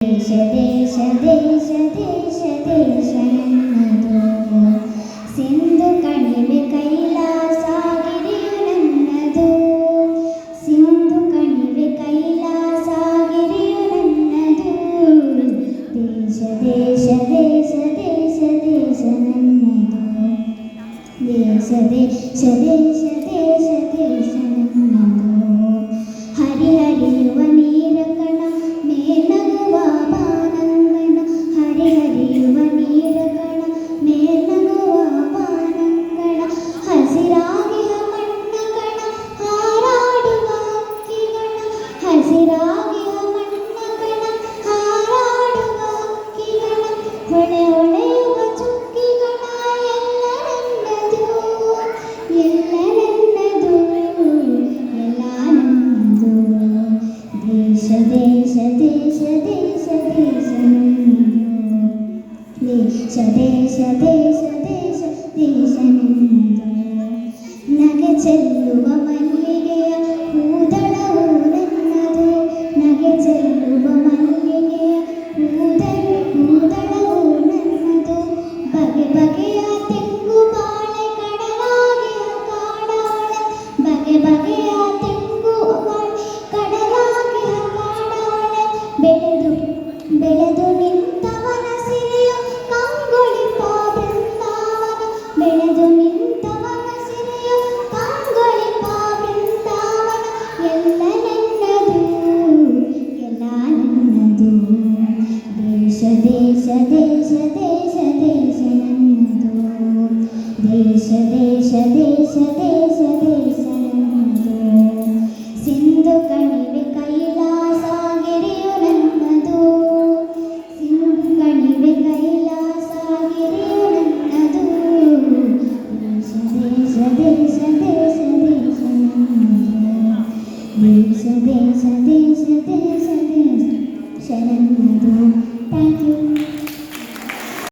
ದೇಶ ದೇಶ ದೇಶ ದೇಶ ದೇಶ ನನ್ನದು, ಸಿಂಧು ಕಣಿವೆ ಕೈಲಾಸಗಿರಿಯು ನನ್ನದು, ಸಿಂಧು ಕಣಿವೆ ಕೈಲಾಸಗಿರಿಯು ನನ್ನದು. ದೇಶ ದೇಶ ದೇಶ ದೇಶ ದೇಶ ನನ್ನದು, ದೇಶ ದೇಶ ದೇಶ ದೇಶ ದೇಶ ನನ್ನದು. ಹರಿಹರಿಯುವ ನೀರ ಕಣ ಮೇಲಗುವ ಬಾನಂಗಣ, ಹರಿಹರಿಯುವ ನೀರ ಕಣ ಮೇಲಗುವ ಬಾನಂಗಣ. ಹಸಿರಾಗಿಯ ಮಣ್ಣ ಕಣ ಹಾರಾಡುವ ಹಕ್ಕಿಗಣ, ಹಸಿರಾಗಿಯ ಮಣ್ಣ ಕಣ ಹಾರಾಡುವ ಹಕ್ಕಿಗಣ. ಹೊಳೆ ಹೊಳೆಯುವ ಚುಕ್ಕಿಗಣ ಎಲ್ಲ ನನ್ನದು, ಎಲ್ಲ ನನ್ನದು, ಎಲ್ಲ ನನ್ನದು. ದೇಶ ದೇಶ ದೇಶ ದೇಶ ದೇಶ ನನ್ನದು, ದೇಶ ದೇಶ ದೇಶ ದೇಶ ದೇಶ ನನ್ನದು. ನಗೆ ಚೆಲ್ಲುವ ಮಲ್ಲಿಗೆಯ ಹೂದಳವು ನನ್ನದು, ನಗೆ ಚೆಲ್ಲುವ ಮಲ್ಲಿಗೆಯ ಹೂದಳವು ನನ್ನದು. ಬಗೆ ಬಗೆಯ ತೆಂಗು ಬಾಳೆ ಕಡಲಾಗಿಯ ಕಾಡಾಳೆ, ಬಗೆ ಬಗೆಯ ತೆಂಗು ಬಾಳೆ ಕಡಲಾಗಿಯ ಕಾಡಾಳೆ. ಬೆಳೆದು ಬೆಳೆದು ನಿಂತವನ ಸಿರಿಯ ಕಂಗೊಳಿಪ ಬೃಂದಾವನ, ಬೆಳೆದು ನಿಂತವನ ಸಿರಿಯ ಕಂಗೊಳಿಪ ಬೃಂದಾವನ. ಎಲ್ಲ ನನ್ನದು, ಎಲ್ಲ ನನ್ನದು. ದೇಶ ದೇಶ ದೇಶ